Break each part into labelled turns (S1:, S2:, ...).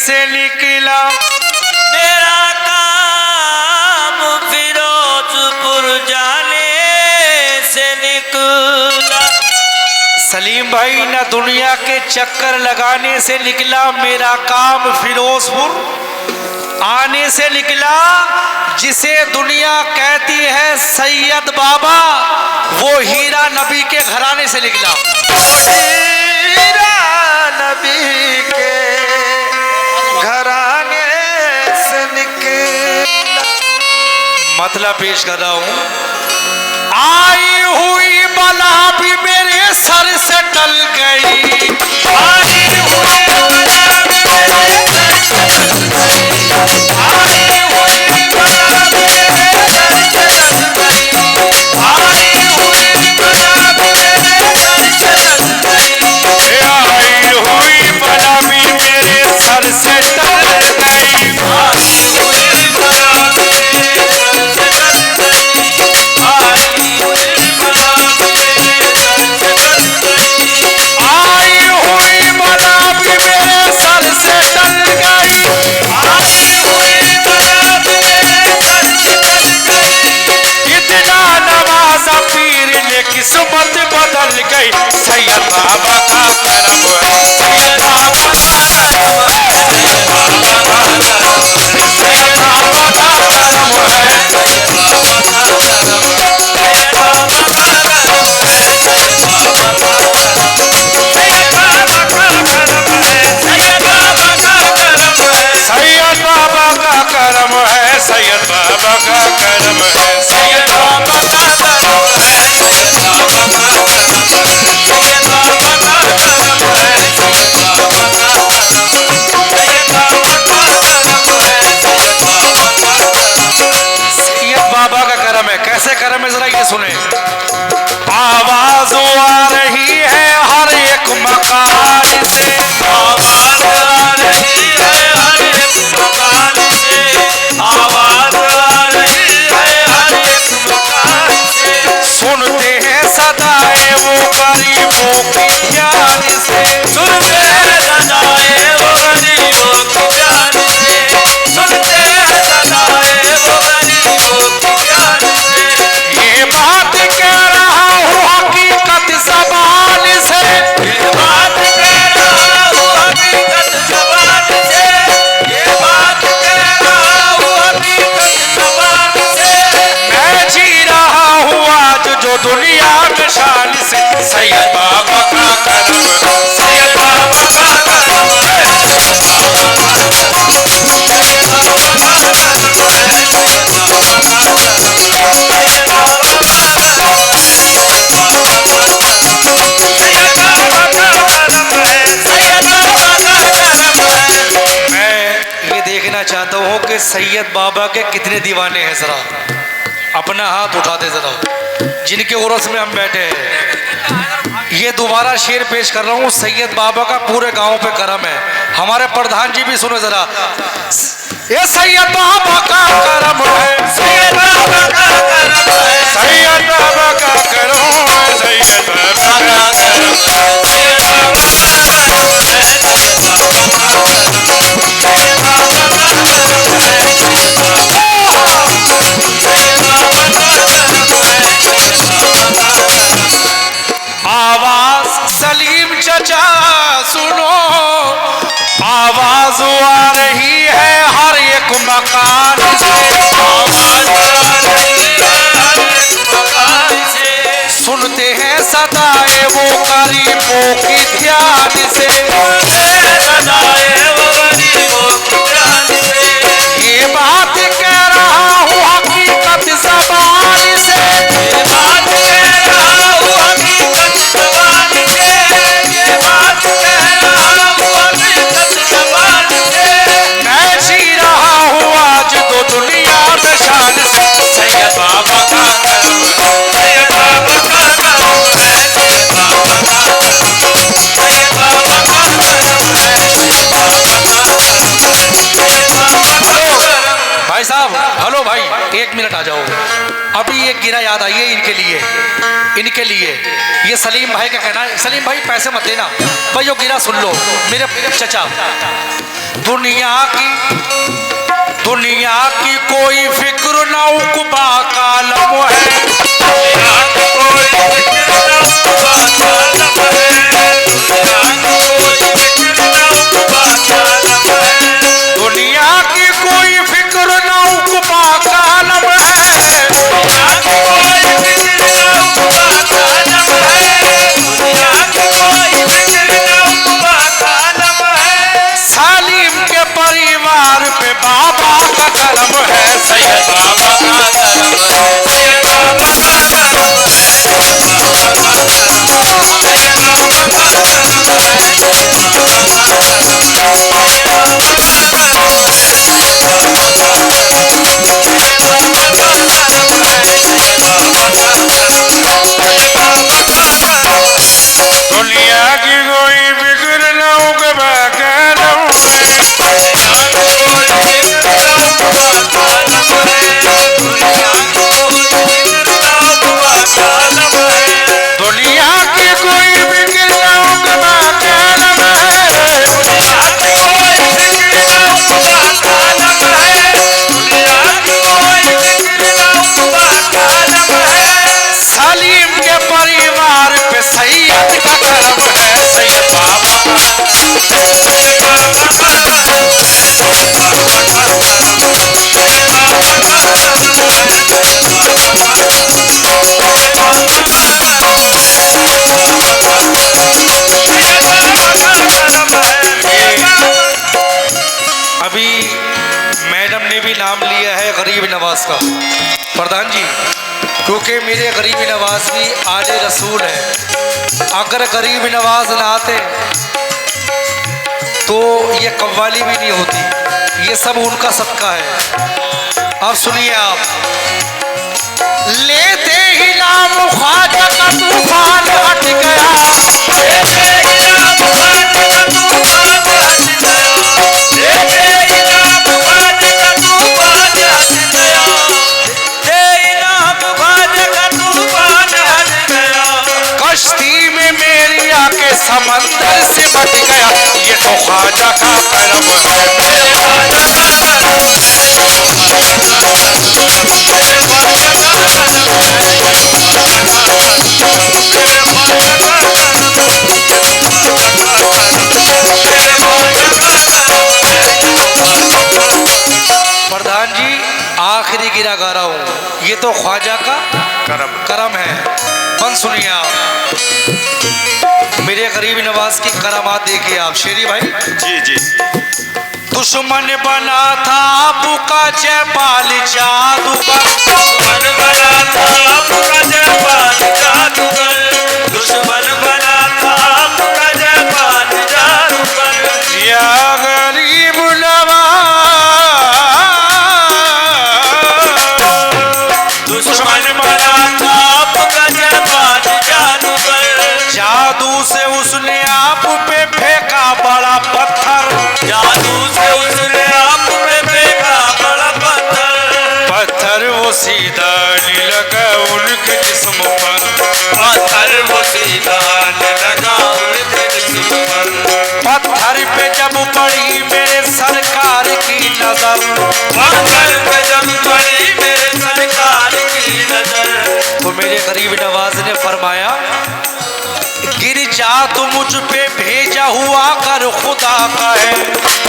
S1: से निकला
S2: मेरा काम फिरोजपुर जाने से निकला।
S1: सलीम भाई ना दुनिया के चक्कर लगाने से निकला, मेरा काम फिरोजपुर आने से निकला। जिसे दुनिया कहती है सैयद बाबा, वो हीरा नबी के घराने से निकला।
S3: हीरा नबी के घराने से निकला।
S1: मतलब पेश कर रहा हूं, आई हुई बला भी मेरे सर से टल गई, आई हुई बला भी मेरे सर से टल गई, आई हुई बला भी मेरे सर से टल गई, आई हुई बला भी मेरे सर से टल गई, आई हुई बला भी मेरे सर से टल गई, आई हुई बला भी मेरे सर से टल गई, आई हुई बला भी मेरे सर से टल गई, आई हुई बला भी मेरे सर से टल गई, आई हुई बला भी मेरे सर से टल गई। इतना नवाजा पीर ने किस्मत बदल गई। सैयद बाबा का करम है, सैयद बाबा का करम है, सैयद बाबा का करम है, सैयद बाबा का करम है, सैयद बाबा का करम है, सैयद बाबा का करम है, सैयद बाबा का करम है, सैयद बाबा का करम है, सैयद बाबा का करम है, सैयद बाबा का करम है, सैयद बाबा का करम है, सैयद बाबा का करम है, सैयद बाबा का करम है, सैयद बाबा का करम है, सैयद बाबा का करम है, सैयद बाबा का करम है, सैयद बाबा का करम है। सैयद बाबा का करम है। कैसे करम है जरा ये सुने। आवाज आ रही है हर एक मकान से, आवाज आ रही है हर एक मकान से, आवाज आ रही है हर एक मकान से। सुनते हैं सदाएं वो गरीबों की प्यार से, सुनते हैं सदाएं वो गरीबों की प्यार से, सुनते हैं सदाएं वो गरीबों की प्यार से। ये बात कह रहा हूँ हकीकत ज़बान से, ये बात कह रहा हूँ हकीकत ज़बान से, ये बात कह रहा हूँ हकीकत ज़बान से। मैं जी रहा हूँ आज जो दुनिया में शान से। सैयद बाबा का करम है, सैयद बाबा का करम है, सैयद बाबा का करम है, सैयद बाबा का करम है, सैयद बाबा का करम है, सैयद बाबा का करम है, सैयद बाबा का करम है, सैयद बाबा का करम है, सैयद बाबा का करम है। मैं ये देखना चाहता हूँ कि सैयद बाबा के कितने दीवाने हैं। जरा अपना हाथ उठा दे जरा, जिनके उर्स में हम बैठे हैं। ये दोबारा शेर पेश कर रहा हूँ। सैयद बाबा का पूरे गांव पे करम है। हमारे प्रधान जी भी सुनो जरा। ये सैयद बाबा का करम है, सैयद बाबा का करम है, सैयद बाबा का करम है, सैयद बाबा का करम है, सैयद बाबा का करम है, सैयद बाबा का करम है, सैयद बाबा का करम है, सैयद बाबा, सैयद बाबा का करम है, सैयद बाबा का करम। आवाज सलीम चचा सुनो, आवाज आ रही है हर एक मकान से, आवाज आ रही है हर एक मकान से। सुनते हैं सदाएं वो गरीबों की ध्यान से, सुनते हैं सदाएं वो गरीबों की ध्यान से। ये बात कह रहा हूँ हकीकत ज़बान से, ये बात कह रहा हूँ हकीकत ज़बान से, ये बात कह रहा हूँ हकीकत ज़बान से। मैं जी रहा हूँ आज तो दुनिया में शान से। सैयद बाबा का करम है, सैयद बाबा का करम है, सैयद बाबा का करम है, सैयद बाबा का करम है, सैयद बाबा का करम है, सैयद बाबा का करम। भाई साहब, हेलो भाई, एक मिनट आ जाओ। अभी एक गिरा याद आई है इनके लिए, इनके लिए। ये सलीम भाई का कहना है। सलीम भाई पैसे मत देना भाई, यो गिरा सुन लो मेरे चचा। दुनिया की कोई फिक्र न उकबा का लम है। दुनिया की कोई फिक्र न उकबा का लम है। सालिम के परिवार पे बाबा का करम है। सैयद बाबा का करम है। सैयद बाबा का करम है। दुनिया की कोई फिक्र न उकबा का लम दुनिया की कोई फिक्र न उकबा का लम सालिम के परिवार पे सैयद का करम है। सैयद बाबा अभी मैडम ने भी नाम लिया है गरीब नवाज का। प्रधान जी, क्योंकि मेरे गरीब नवाज भी आले रसूल है। अगर गरीब नवाज ना आते तो ये कव्वाली भी नहीं होती। ये सब उनका सदका है। अब सुनिए आप, लेते ही नाम ख्वाजा का तूफान हट गया। कश्ती में मेरी आके समंदर से बच गया। ये तो ख्वाजा का करम है। मेरे ख्वाजा का करम प्रधान जी, आखिरी गिरा गा रहा हूँ। ये तो ख्वाजा का करम है। बन सुनिए आप, मेरे गरीब नवाज की करामात देखिए आप। शेरी भाई
S3: जी जी।
S1: दुश्मन बना था आपका जयपाल जादूगर।
S2: दुश्मन बना था आपका जयपाल जादूगर। दुश्मन बना था आपका जयपाल जादूगर।
S1: या गरीब नवाज
S2: दुश्मन बना था आपका जयपाल जादूगर।
S1: जादू से उसने आप पे फेंका बड़ा पत्थर।
S2: जादू से उसने आप पे फेंका बड़ा पत्थर।
S1: पत्थर वो सीधा नहीं लगा उनके जिस्म पर।
S2: पत्थर वो सीधा लगा उनके जिस्म पर।
S1: पत्थर पे जब पड़ी मेरे सरकार की नजर।
S2: पत्थर पे जब पड़ी मेरे सरकार की नजर।
S1: तो मेरे गरीब नवाज ने फरमाया, गिर जा तो मुझ पे भेजा हुआ कर खुदा का है।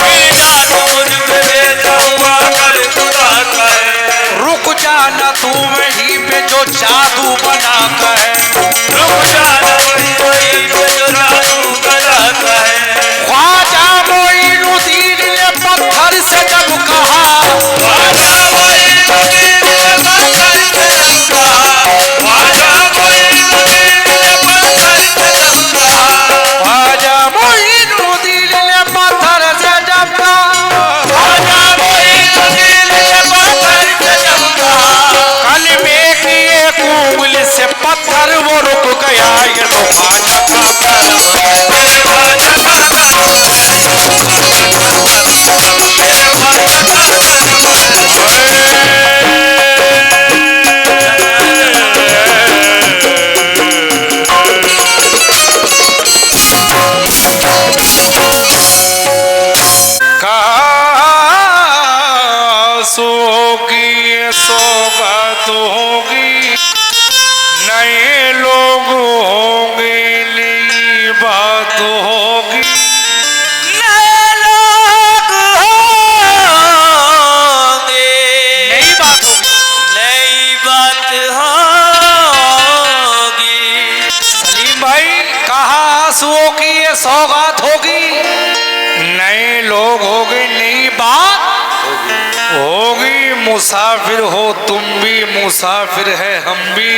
S2: गिर जा तो मुझ पे भेजा हुआ कर खुदा का है।
S1: रुक जाना तू वहीं पे जो जादू बना का है।
S2: रुक जाना वहीं पे जो जादू बना का है।
S1: ख्वाजा मोइनुद्दीन ने पत्थर से जब कहा।
S2: ख्वाजा मोइनुद्दीन ने पत्थर से जब कहा। ख्वाजा मोइनुद्दीन ने पत्थर से जब कहा।
S1: ख्वाजा मोइनुद्दीन ने पत्थर से जब कहा।
S2: ख्वाजा मोइनुद्दीन ने पत्थर से जब कहा।
S1: कलमे की एक उंगली से पत्थर होगी ये सौगात होगी, नए लोग होंगे, नई बात होगी।
S2: नए लोग होंगे,
S1: नई बात होगी।
S2: नई बात होगी।
S1: सलीम भाई, कहा आंसुओं की ये सौगात होगी, नए लोग होंगे, नई बात होगी। मुसाफिर हो तुम भी, मुसाफिर है हम भी,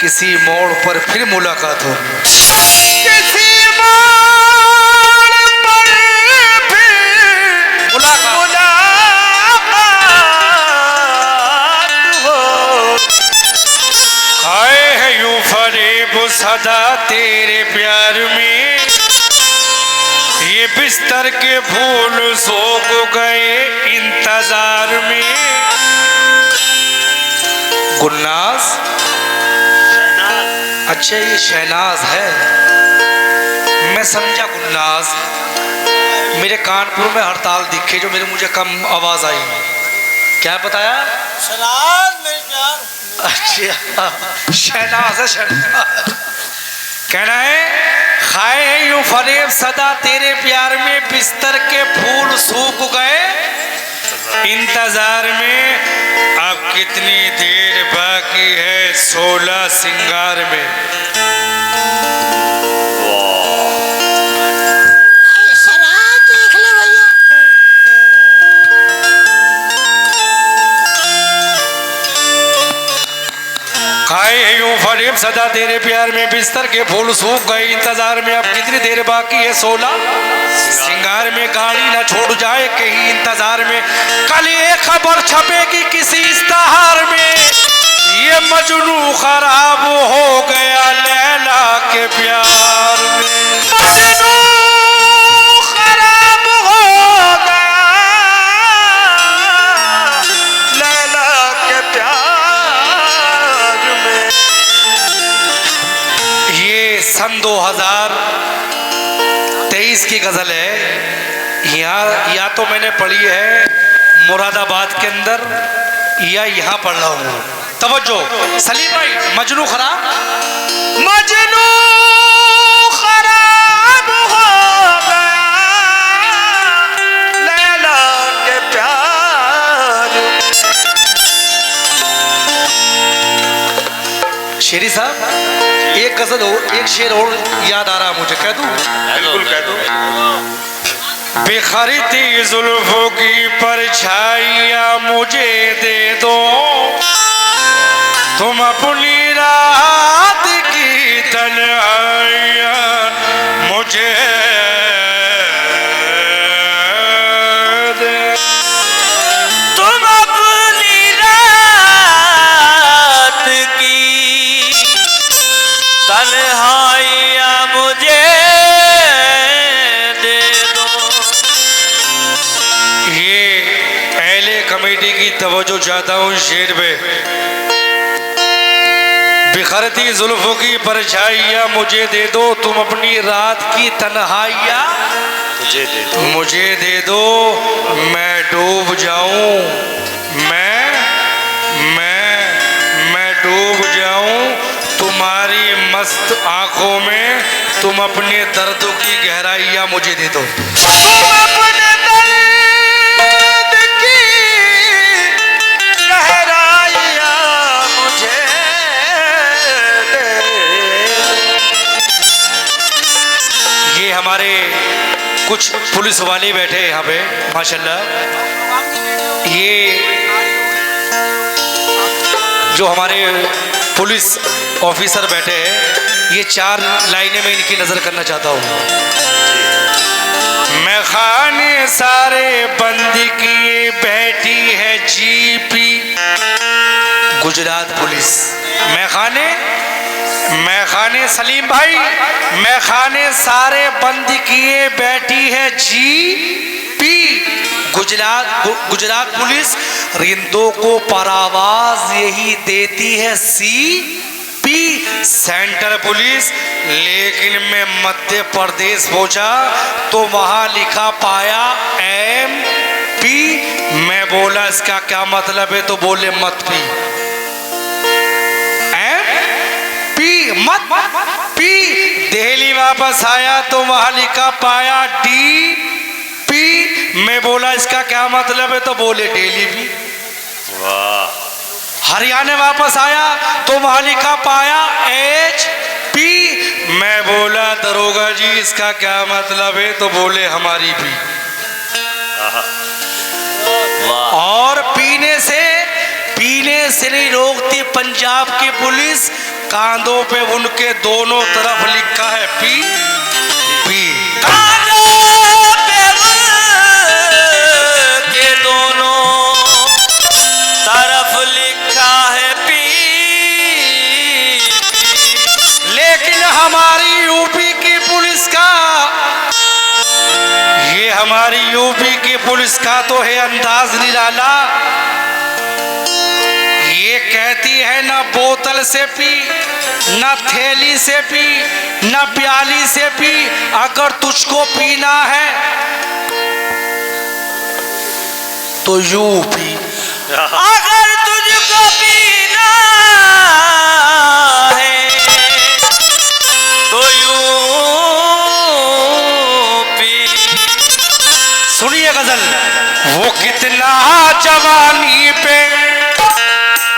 S1: किसी मोड़ पर फिर मुलाकात होगी।
S3: किसी मोड़ पर फिर मुलाकात हो।
S1: आए है यूं फरेब सदा तेरे प्यार में, ये बिस्तर के फूल सूख गए इंतजार में। गुलनाज, अच्छा ये शहनाज है, मैं समझा गुलनाज। मेरे कानपुर में हड़ताल दिखे जो मुझे कम आवाज आई। क्या बताया?
S2: शराब मेरी जान।
S1: अच्छा, शहनाज है, शहनाज। कहना है खाए है यूं फरेब सदा तेरे प्यार में, बिस्तर के फूल सूख गए इंतजार में। अब कितनी देर बाकी है 16 सिंगार में।
S2: शराब देख ले भैया।
S1: खाए है यूं फरेब सदा तेरे प्यार में, बिस्तर के फूल सूख गए इंतजार में। अब कितनी देर बाकी है 16 सिंगार में। गाड़ी ना छोड़ जाए कहीं इंतजार में, कल ये खबर छपेगी किसी इश्तहार में, ये मजनू खराब हो गया लैला के प्यार में।
S3: मजनू खराब हो गया लैला के प्यार में।
S1: ये सन 2023 की गजल है। या तो मैंने पढ़ी है मुरादाबाद के अंदर, या यहाँ पढ़ रहा हूँ। तवज्जो सलीम भाई, मजनू खराब,
S3: मजनू खराब हो गया लैला के प्यार।
S1: शेरी साहब एक गजल हो, एक शेर और याद आ रहा मुझे, कह दूं?
S3: बिल्कुल कह दो।
S1: बिखरती जुल्फों की परछाइयां मुझे दे दो, तुम अपनी रात की तन्हाइयां मुझे दे।
S2: तुम अपनी रात की तन्हाइयां मुझे दे दो।
S1: ये पहले कमेटी की तवज्जो चाहता हूँ शेर पे। बिखरती जुल्फों की परछाइयां मुझे दे दो, तुम अपनी रात की तन्हाइयां मुझे दे दो। मैं डूब जाऊं, मैं डूब जाऊं तुम्हारी मस्त आंखों में, तुम अपने दर्दों की गहराइयां मुझे दे दो।
S3: तुम अपने दर्द की गहराइयां मुझे दे दो।
S1: ये हमारे कुछ पुलिस वाले बैठे हैं यहाँ पे माशाल्लाह। ये जो हमारे पुलिस ऑफिसर बैठे हैं, ये 4 लाइनें मैं इनकी नजर करना चाहता हूँ। मैं खाने सारे बंद किए बैठी है जीपी गुजरात पुलिस। मैं खाने सलीम भाई, मैं खाने सारे बंद किए बैठी है जीपी गुजरात पुलिस। रिंदों को परावाज यही देती है सीपी सेंटर पुलिस। लेकिन मैं मध्य प्रदेश पहुंचा तो वहां लिखा पाया MP पी। मैं बोला इसका क्या मतलब है, तो बोले मत पी। पी मत पी। दिल्ली वापस आया तो वहां लिखा पाया डी पी। मैं बोला इसका क्या मतलब है, तो बोले डेली पी।
S2: वाह।
S1: हरियाणा वापस आया तो वहां लिखा पाया एच पी। मैं बोला दरोगा जी इसका क्या मतलब है, तो बोले हमारी पी।
S2: वाह।
S1: और पीने से नहीं रोकती पंजाब की पुलिस। कांधों पे उनके दोनों तरफ लिखा है पी पी।
S2: कांधों पे के दोनों तरफ लिखा है पी।
S1: लेकिन हमारी यूपी की पुलिस का, ये हमारी यूपी की पुलिस का तो है अंदाज निराला। ये कहती है ना बोतल से पी, ना थैली से पी, ना प्याली से पी। अगर तुझको पीना है तो यूं पी।
S2: अगर तुझको पीना है तो यूं पी।
S1: सुनिए गजल। वो कितना जवानी पे